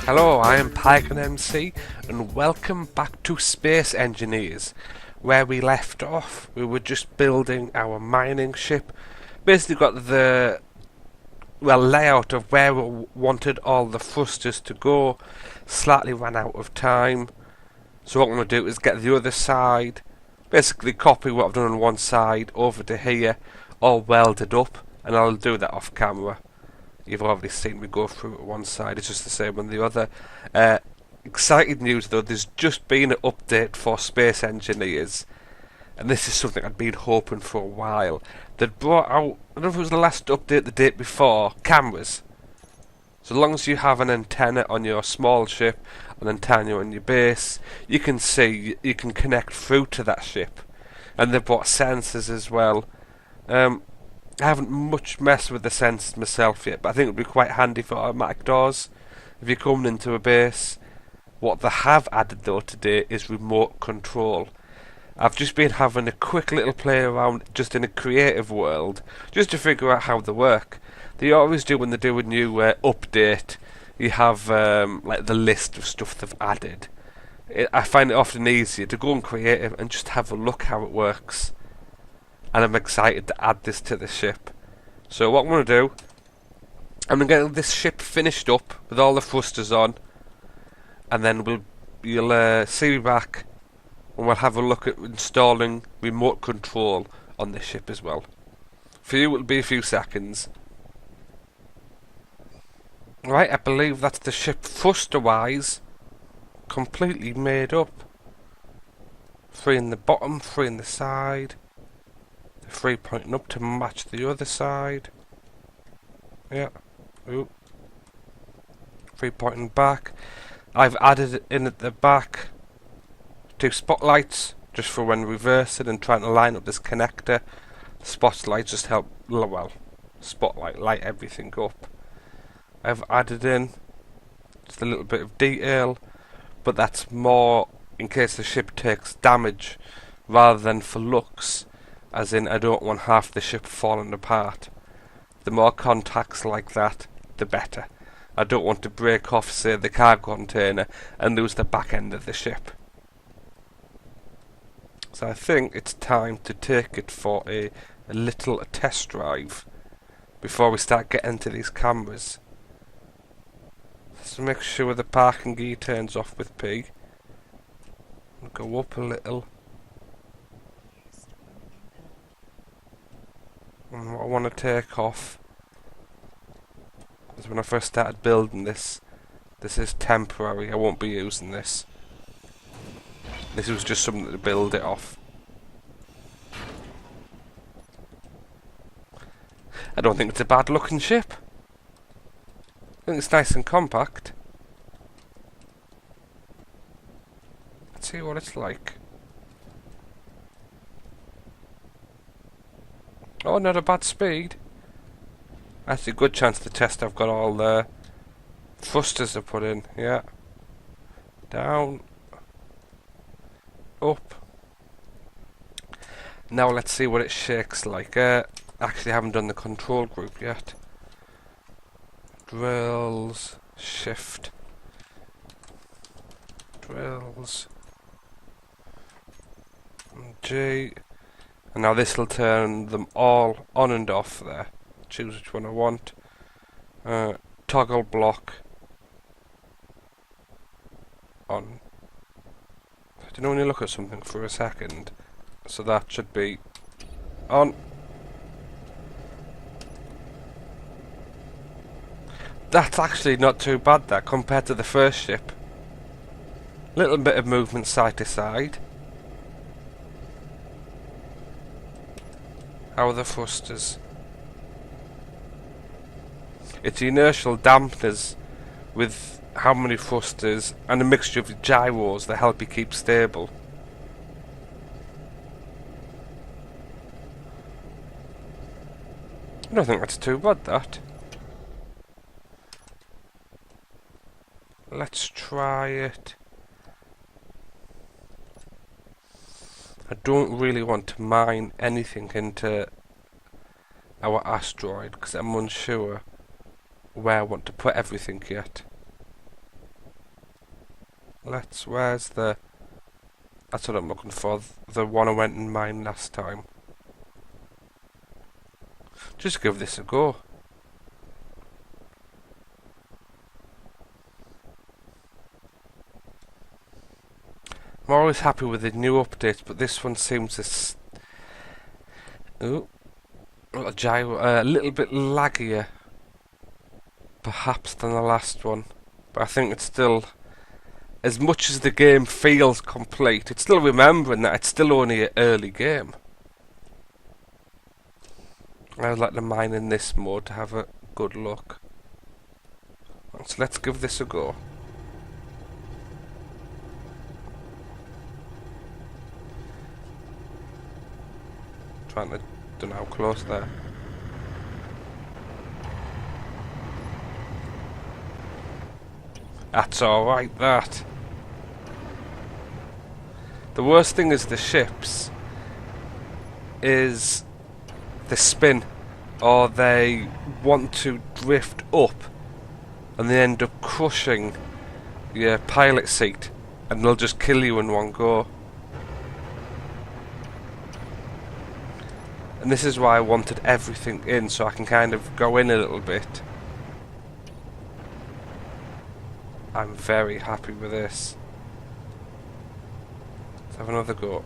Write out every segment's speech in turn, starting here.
Hello, I am Pygon MC, and welcome back to Space Engineers. Where we left off, we were just building our mining ship. Basically got the layout of where we wanted all the thrusters to go. Slightly ran out of time, so what I'm going to do is get the other side, basically copy what I've done on one side over to here, all welded up, and I'll do that off camera. You've already seen me go through it one side, it's just the same on the other. Exciting news though, there's just been an update for Space Engineers, and this is something I'd been hoping for a while. They'd brought out, I don't know if it was the last update the date before, cameras. So long as you have an antenna on your small ship, an antenna on your base, you can see, you can connect through to that ship. And they've brought sensors as well. I haven't much messed with the sensors myself yet, but I think it would be quite handy for automatic doors. If you're coming into a base, what they have added though today is remote control. I've just been having a quick little play around just in a creative world, just to figure out how they work. They always do when they do a new update, you have like the list of stuff they've added. I find it often easier to go on creative and just have a look how it works. And I'm excited to add this to the ship. So what I'm going to do, I'm going to get this ship finished up with all the thrusters on, and then you'll see me back and we'll have a look at installing remote control on this ship as well. For you it'll be a few seconds. Right, I believe that's the ship thruster wise completely made up. 3 in the bottom, 3 in the side, 3 pointing up to match the other side. Yeah. Ooh. 3 pointing back. I've added in at the back 2 spotlights just for when reversing and trying to line up this connector. Spotlights just help, well, spotlight light everything up. I've added in just a little bit of detail, but that's more in case the ship takes damage rather than for looks, as in I don't want half the ship falling apart. The more contacts like that, the better. I don't want to break off, say, the cargo container and lose the back end of the ship. So I think it's time to take it for a little test drive before we start getting to these cameras. So make sure the parking gear turns off with P. Go up a little. And what I want to take off is when I first started building this is temporary, I won't be using this. This was just something to build it off. I don't think it's a bad looking ship. I think it's nice and compact. Let's see what it's like. Oh, not a bad speed. That's a good chance to test I've got all the thrusters to put in. Yeah. Down. Up. Now let's see what it shakes like. Actually, I haven't done the control group yet. Drills, shift, drills, G, and now this will turn them all on and off there. Choose which one I want. Toggle block on. I don't know when you look at something for a second, so that should be on. That's actually not too bad that compared to the first ship. Little bit of movement side to side. How are the thrusters? It's inertial dampeners with how many thrusters and a mixture of gyros that help you keep stable. I don't think that's too bad that. Let's try it. I don't really want to mine anything into our asteroid, because I'm unsure where I want to put everything yet. Where's the... That's what I'm looking for, the one I went and mined last time. Just give this a go. I'm always happy with the new updates, but this one seems a little bit laggier, perhaps, than the last one. But I think it's still, as much as the game feels complete, it's still remembering that it's still only an early game. I would like to mine in this mode to have a good look. So let's give this a go. Trying to don't know how close there. That's alright, that. The worst thing is the ships is the spin, or they want to drift up and they end up crushing your pilot seat and they'll just kill you in one go. And this is why I wanted everything in, so I can kind of go in a little bit. I'm very happy with this. Let's have another go.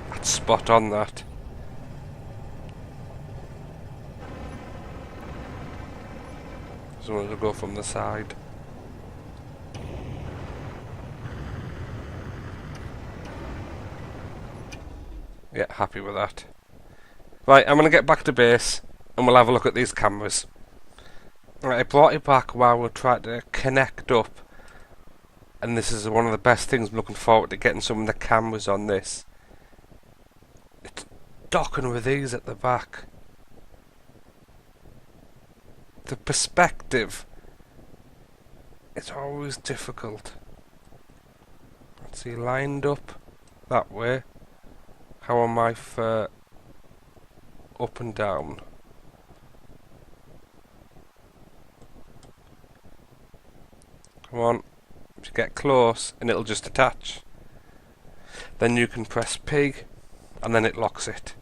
That's spot on, that. Just wanted to go from the side. Yeah, happy with that. Right, I'm going to get back to base and we'll have a look at these cameras. Right, I brought it back while we're trying to connect up, and this is one of the best things. I'm looking forward to getting some of the cameras on this. It's docking with these at the back. The perspective is always difficult. Let's see, lined up that way. How am I for up and down? Come on, if you get close and it'll just attach. Then you can press P and then it locks it.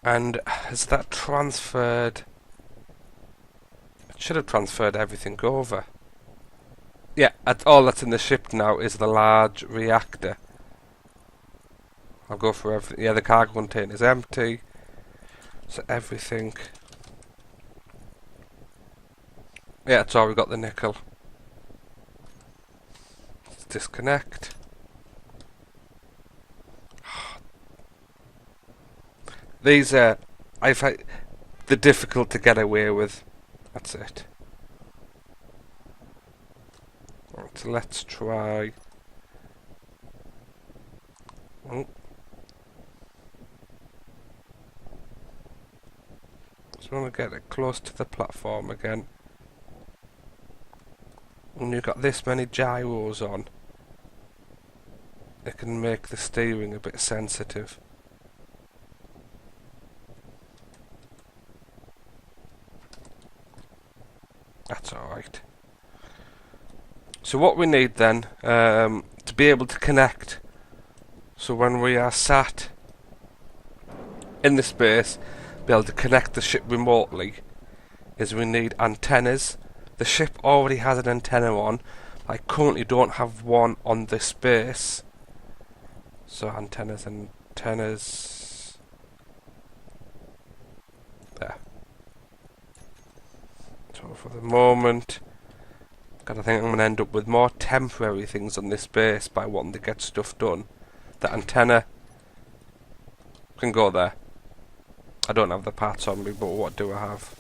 And has that transferred? It should have transferred everything over. Yeah, all that's in the ship now is the large reactor. I'll go for everything. Yeah, the cargo container is empty. So everything. Yeah, it's all we got the nickel. Let's disconnect. These are, I've had the difficult to get away with. That's it. Right, so let's try. Oh. Just want to get it close to the platform again. When you've got this many gyros on, it can make the steering a bit sensitive. That's alright. So what we need then, to be able to connect, so when we are sat in the space, be able to connect the ship remotely, is we need antennas. The ship already has an antenna on. I currently don't have one on this base. So antennas. There. So for the moment, I think I'm going to end up with more temporary things on this base by wanting to get stuff done. The antenna can go there. I don't have the parts on me, but what do I have?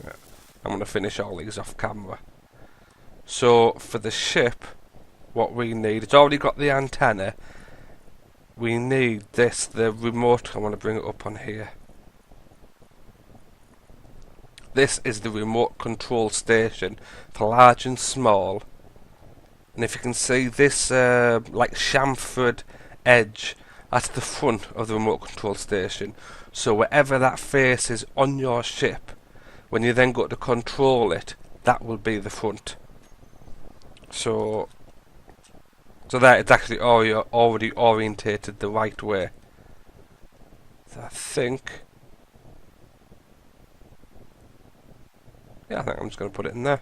Yeah. I'm going to finish all these off camera. So for the ship, what we need, it's already got the antenna. We need this, the remote. I want to bring it up on here. This is the remote control station for large and small And if you can see this like chamfered edge, that's the front of the remote control station. So wherever that face is on your ship, when you then go to control it, that will be the front. So that it's actually already orientated the right way. So I think I'm just going to put it in there.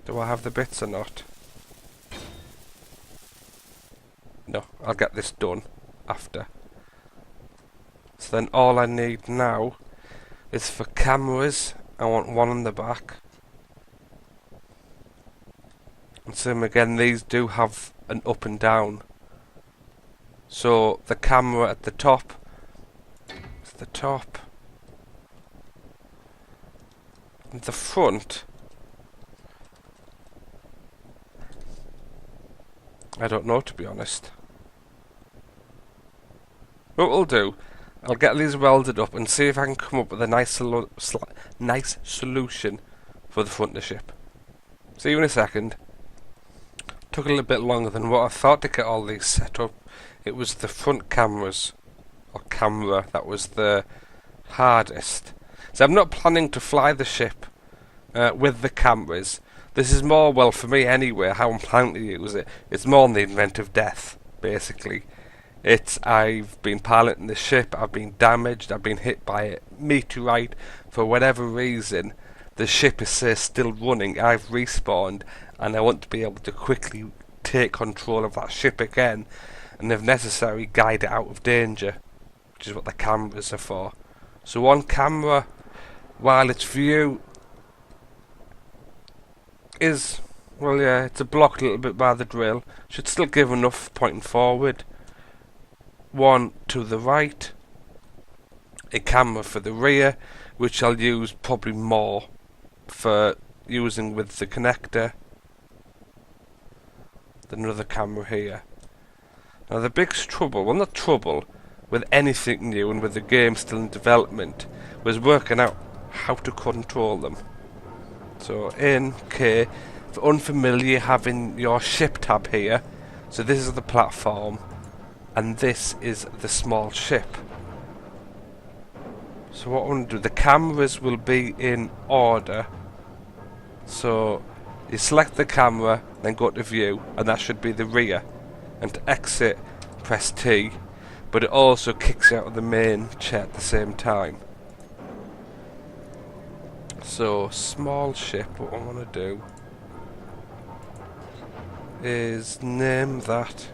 Do I have the bits or not? No, I'll get this done after. So then all I need now is for cameras. I want one on the back. And same again, these do have an up and down. So the camera at the top is the top. And the front, I don't know, to be honest. What we'll do, I'll get these welded up and see if I can come up with a nice solution for the front of the ship. See you in a second. Took a little bit longer than what I thought to get all these set up. It was the front cameras, or camera, that was the hardest. So I'm not planning to fly the ship with the cameras. This is more, well, for me anyway, how I'm planning to use it. It's more on the event of death, basically. I've been piloting the ship, I've been damaged, I've been hit by a meteorite. For whatever reason, the ship is still running, I've respawned, and I want to be able to quickly take control of that ship again, and if necessary, guide it out of danger, which is what the cameras are for. So one camera, while its view is, well, yeah, it's blocked a little bit by the drill, should still give enough pointing forward. One to the right, a camera for the rear, which I'll use probably more for using with the connector. Then another camera here. Now the big trouble, well, not trouble, with anything new and with the game still in development, was working out how to control them. So in K, for unfamiliar, having your ship tab here. So this is the platform, and this is the small ship. So what I'm going to do, the cameras will be in order. So you select the camera, then go to view, and that should be the rear. And to exit, press T, but it also kicks you out of the main chat at the same time. So small ship, what I want to do is name that,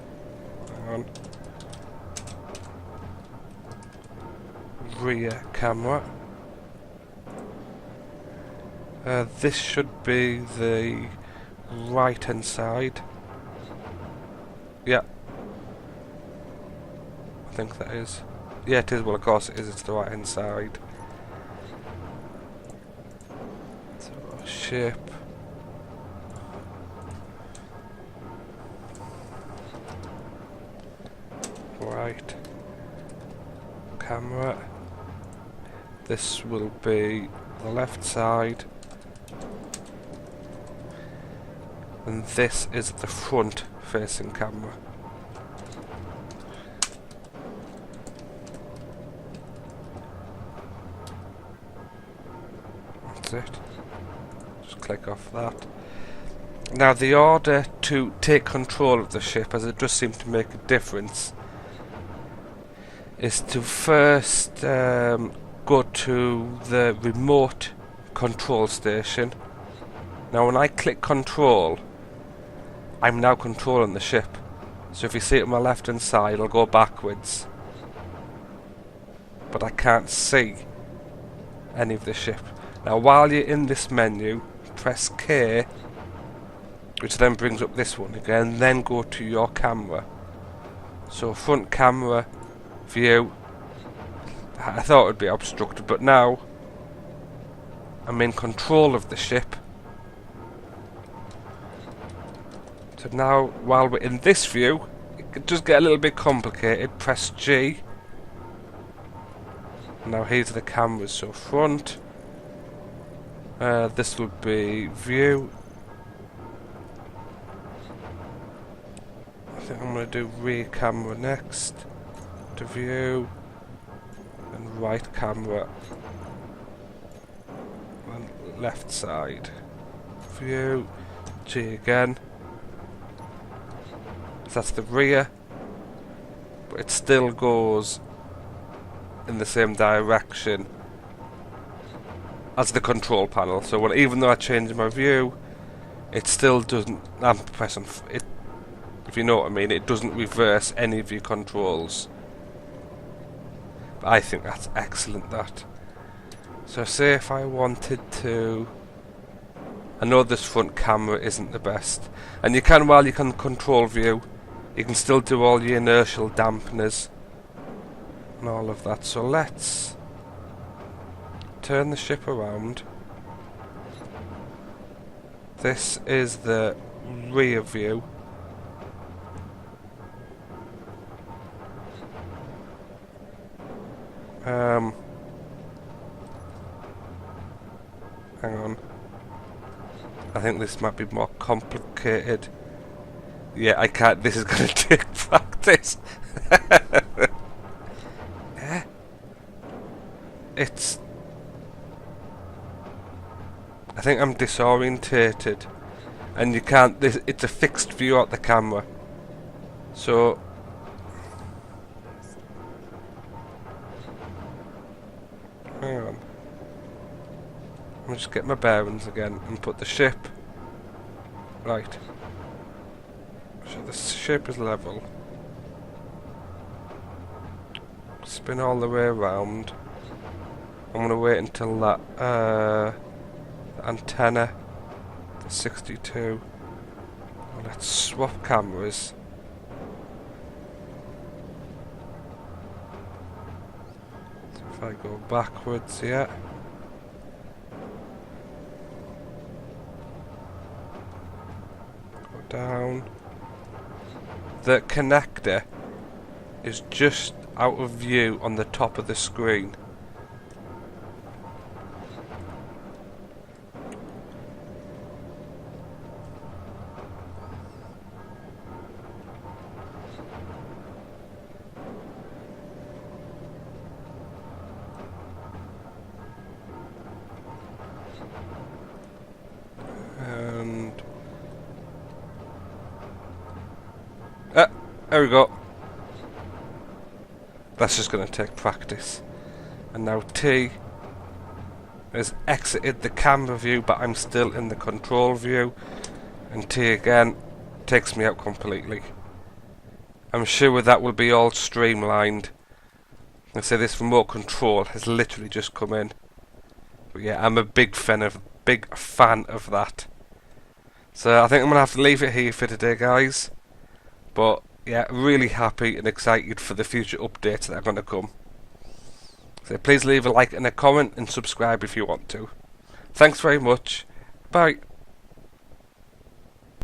hang on, rear camera. This should be the right hand side. Yeah, I think that is. Yeah, it is. Well, of course it is. It's the right hand side. So ship. Right. Camera. This will be the left side. And this is the front facing camera. That's it. Just click off that. Now the order to take control of the ship, as it does seem to make a difference, is to first go to the remote control station. Now when I click control, I'm now controlling the ship. So if you see it on my left hand side, I'll go backwards. But I can't see any of the ship. Now while you're in this menu, press K, which then brings up this one again, then go to your camera. So front camera, view. I thought it would be obstructed, but now I'm in control of the ship. So now, while we're in this view, it could just get a little bit complicated. Press G. Now here's the cameras, so front. This will be view. think I'm going to do rear camera next. To view. And right camera. And left side. View. G again. So that's the rear. But it still goes in the same direction as the control panel. So when, even though I change my view, it still doesn't. I'm pressing it. If you know what I mean, it doesn't reverse any of your controls. But I think that's excellent. That. So say if I wanted to, I know this front camera isn't the best, and you can, while you can control view, you can still do all your inertial dampeners and all of that. So let's turn the ship around. This is the rear view. Hang on. I think this might be more complicated. Yeah, I can't. This is going to take practice. Yeah. It's... I think I'm disorientated. And you can't... it's a fixed view out the camera. So... hang on. I'll just get my bearings again and put the ship... right. So the ship is level. Spin all the way around. I'm gonna wait until that the antenna, the 62. Well, let's swap cameras. So if I go backwards, yeah. Go down. The connector is just out of view on the top of the screen. And there we go. That's just going to take practice. And now T has exited the camera view, but I'm still in the control view. And T again takes me out completely. I'm sure that will be all streamlined. I say this remote control has literally just come in. But yeah, I'm a big fan of that. So I think I'm going to have to leave it here for today, guys. But yeah, really happy and excited for the future updates that are going to come. So please leave a like and a comment and subscribe if you want to. Thanks very much. Bye.